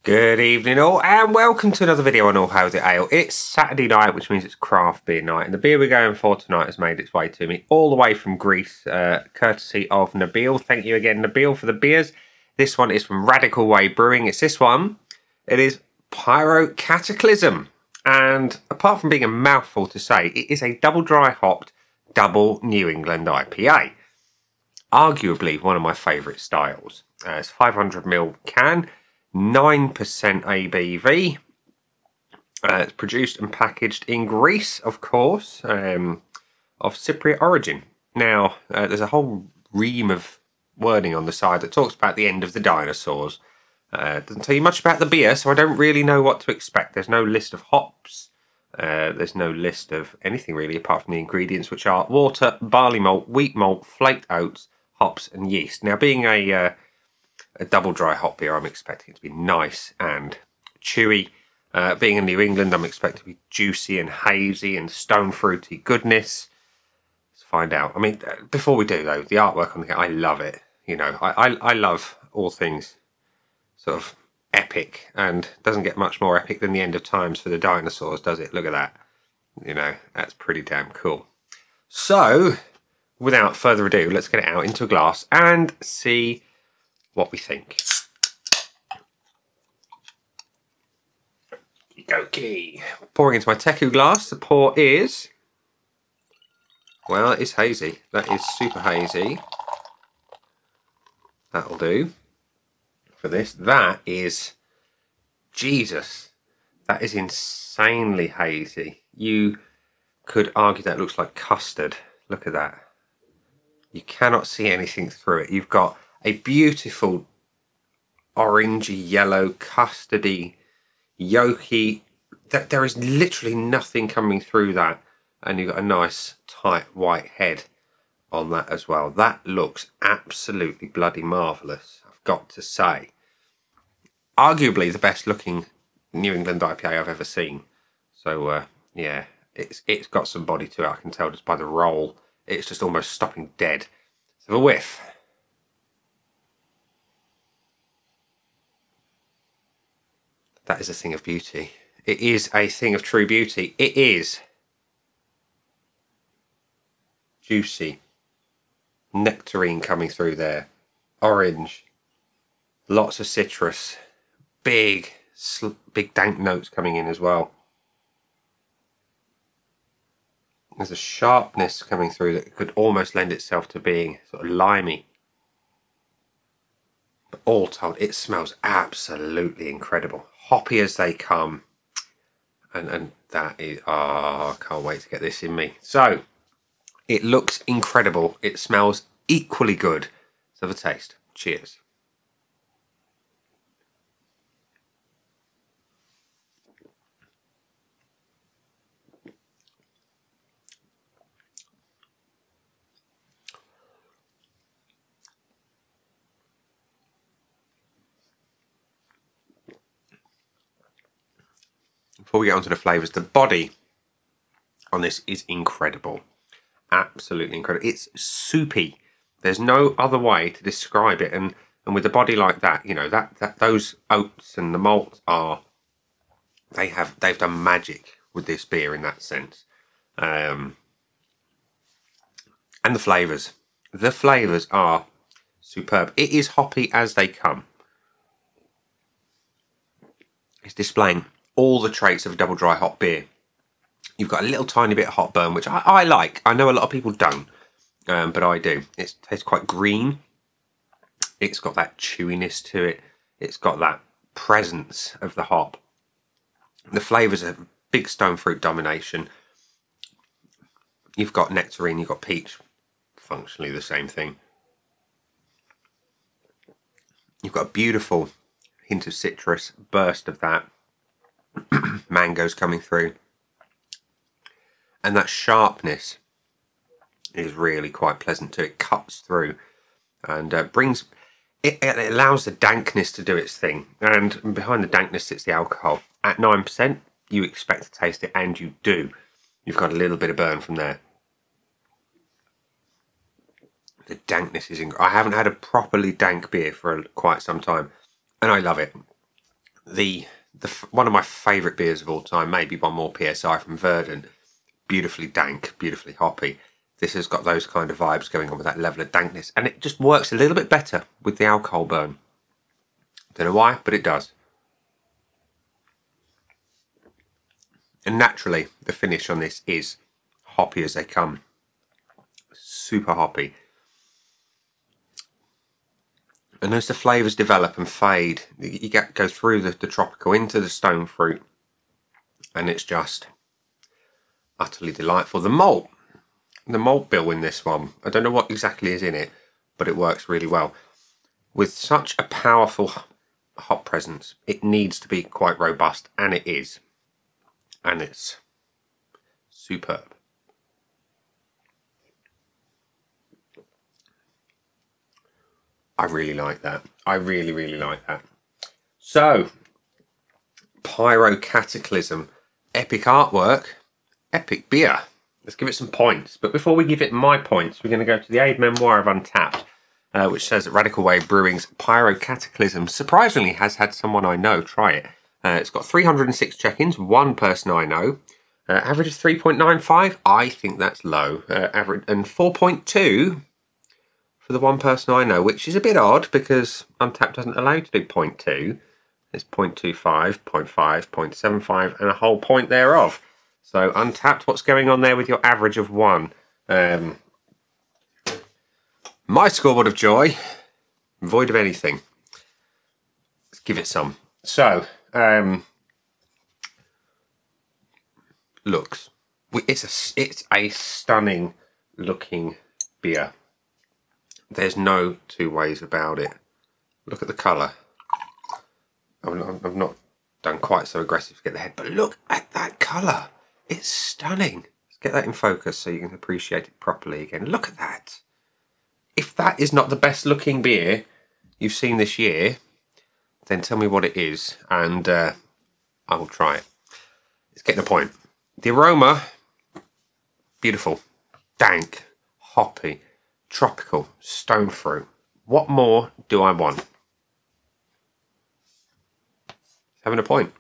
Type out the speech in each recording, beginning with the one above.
Good evening all, and welcome to another video on All Hail the Ale. It's Saturday night, which means it's craft beer night, and the beer we're going for tonight has made its way to me all the way from Greece, courtesy of Nabil. Thank you again, Nabil, for the beers. This one is from Radical Way Brewing. It's this one. It is Pyro Cataclysm, and apart from being a mouthful to say, it is a double dry hopped double New England IPA. Arguably one of my favourite styles. It's 500ml can. 9% ABV. It's produced and packaged in Greece, of course, of Cypriot origin. Now, there's a whole ream of wording on the side that talks about the end of the dinosaurs. Doesn't tell you much about the beer, so I don't really know what to expect. There's no list of hops. There's no list of anything really, apart from the ingredients, which are water, barley malt, wheat malt, flaked oats, hops, and yeast. Now, being a double dry hop beer, I'm expecting it to be nice and chewy. Being in New England, I'm expecting it to be juicy and hazy and stone fruity goodness. Let's find out. I mean, before we do though, the artwork on the can, I love it. You know, I love all things sort of epic, and doesn't get much more epic than the end of times for the dinosaurs, does it? Look at that. You know, that's pretty damn cool. So, without further ado, let's get it out into a glass and see what we think. Okay, pouring into my Teku glass. The pour is, well, it's hazy. That is super hazy. That'll do for this. That is, Jesus, that is insanely hazy. You could argue that looks like custard. Look at that. You cannot see anything through it. You've got a beautiful orangey yellow, custardy, yolky. There is literally nothing coming through that, and you've got a nice tight white head on that as well. That looks absolutely bloody marvellous, I've got to say. Arguably the best looking New England IPA I've ever seen. So yeah, it's got some body to it. I can tell just by the roll. It's just almost stopping dead. So a whiff. That is a thing of beauty. It is a thing of true beauty. It is juicy. Nectarine coming through there. Orange. Lots of citrus. Big dank notes coming in as well. There's a sharpness coming through that could almost lend itself to being sort of limey. But all told, it smells absolutely incredible. Hoppy as they come, and that is, I can't wait to get this in me. So it looks incredible, it smells equally good. Let's have a taste. Cheers. Before we get onto the flavours, the body on this is incredible. Absolutely incredible. It's soupy. There's no other way to describe it. And with a body like that, you know, those oats and the malt are, they've done magic with this beer in that sense. And the flavours. The flavours are superb. It is hoppy as they come. It's displaying all the traits of a double dry hop beer. You've got a little tiny bit of hop burn, which I like. I know a lot of people don't, but I do. It tastes quite green. It's got that chewiness to it. It's got that presence of the hop. The flavours are big stone fruit domination. You've got nectarine, you've got peach, functionally the same thing. You've got a beautiful hint of citrus, burst of that. Mangoes coming through, and that sharpness is really quite pleasant too. It cuts through and brings it allows the dankness to do its thing, and behind the dankness sits the alcohol. At 9% you expect to taste it, and you do. You've got a little bit of burn from there. The dankness is incredible. I haven't had a properly dank beer for quite some time, and I love it. one of my favourite beers of all time, maybe one more PSI from Verdant. Beautifully dank, beautifully hoppy. This has got those kind of vibes going on with that level of dankness, and it just works a little bit better with the alcohol burn. Don't know why, but it does. And naturally, the finish on this is hoppy as they come. Super hoppy. And as the flavours develop and fade, you go through the tropical into the stone fruit, and it's just utterly delightful. The malt bill in this one, I don't know what exactly is in it, but it works really well. With such a powerful hop presence, it needs to be quite robust, and it is. And it's superb. I really like that. I really, really like that. So, Pyro Cataclysm. Epic artwork. Epic beer. Let's give it some points. But before we give it my points, we're going to go to the Aid Memoir of Untapped, which says that Radical Way Brewing's Pyro Cataclysm surprisingly has had someone I know try it. It's got 306 check-ins, one person I know. Average is 3.95. I think that's low. Average and 4.2 for the one person I know, which is a bit odd because Untapped doesn't allow you to do 0.2. It's 0.25, 0.5, 0.75, and a whole point thereof. So Untapped, what's going on there with your average of 1? My scoreboard of joy, void of anything. Let's give it some. So, looks. It's a stunning looking beer. There's no two ways about it. Look at the colour. I've not done quite so aggressive to get the head, but look at that colour. It's stunning. Let's get that in focus so you can appreciate it properly again. Look at that. If that is not the best looking beer you've seen this year, then tell me what it is, and I will try it. It's getting the point. The aroma, beautiful, dank, hoppy, tropical, stone fruit. What more do I want? Having a point.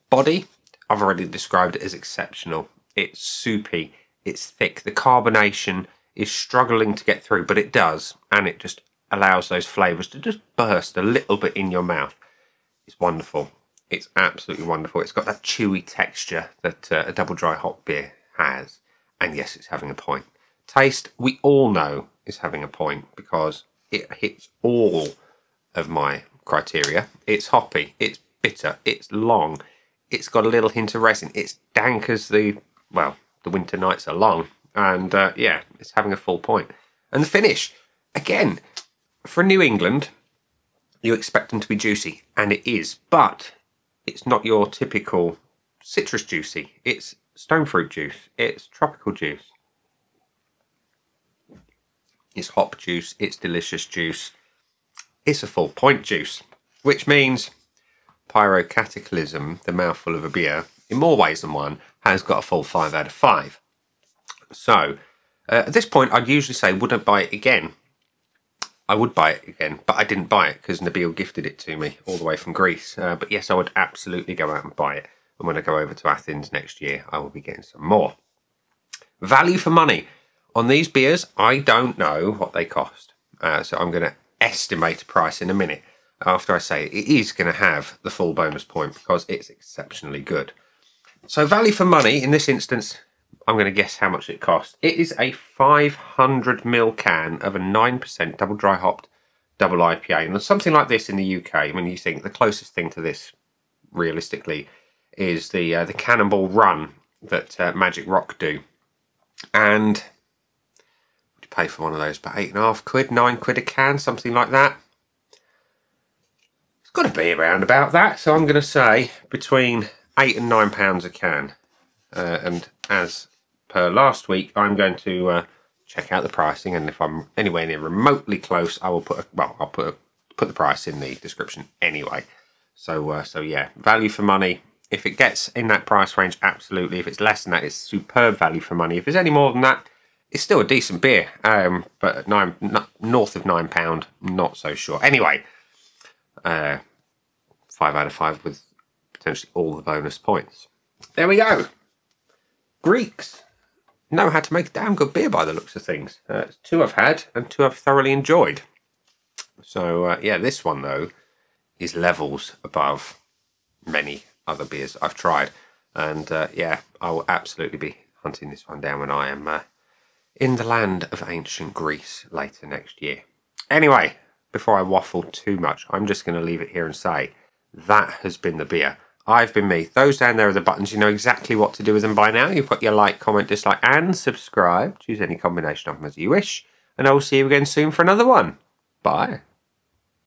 Body, I've already described it as exceptional. It's soupy, it's thick. The carbonation is struggling to get through, but it does, and it just allows those flavours to just burst a little bit in your mouth. It's wonderful. It's absolutely wonderful. It's got that chewy texture that a double dry hop beer has, and yes, it's having a point. Taste, we all know, is having a point because it hits all of my criteria. It's hoppy, it's bitter, it's long, it's got a little hint of resin, it's dank as the winter nights are long, and yeah, it's having a full point. And the finish, again, for New England, you expect them to be juicy, and it is, but it's not your typical citrus juicy. It's stone fruit juice, it's tropical juice, it's hop juice, it's delicious juice, it's a full point juice, which means Pyro Cataclysm, the mouthful of a beer, in more ways than one, has got a full 5 out of 5. So, at this point, I'd usually say, would I buy it again? I would buy it again, but I didn't buy it because Nabil gifted it to me all the way from Greece. But yes, I would absolutely go out and buy it. And when I go over to Athens next year, I will be getting some more. Value for money. On these beers, I don't know what they cost. So I'm going to estimate a price in a minute. After I say it is going to have the full bonus point because it's exceptionally good. So value for money, in this instance, I'm going to guess how much it costs. It is a 500ml can of a 9% double dry hopped double IPA. And something like this in the UK, when you think the closest thing to this, realistically, is the Cannonball Run that Magic Rock do. And would you pay for one of those? About £8.5, £9 a can, something like that. It's got to be around about that. So I'm going to say between £8 and £9 a can. And as per last week, I'm going to check out the pricing, and if I'm anywhere near remotely close, I will put the price in the description anyway. So yeah, value for money. If it gets in that price range, absolutely. If it's less than that, it's superb value for money. If it's any more than that, it's still a decent beer. But at north of £9, not so sure. Anyway, 5 out of 5 with potentially all the bonus points. There we go. Greeks know how to make damn good beer by the looks of things. 2 I've had and 2 I've thoroughly enjoyed. So yeah, this one though is levels above many other beers I've tried. And yeah, I will absolutely be hunting this one down when I am in the land of ancient Greece later next year. Anyway, before I waffle too much, I'm just going to leave it here and say that has been the beer. I've been me. Those down there are the buttons. You know exactly what to do with them by now. You've got your like, comment, dislike, and subscribe. Choose any combination of them as you wish. And I will see you again soon for another one. Bye.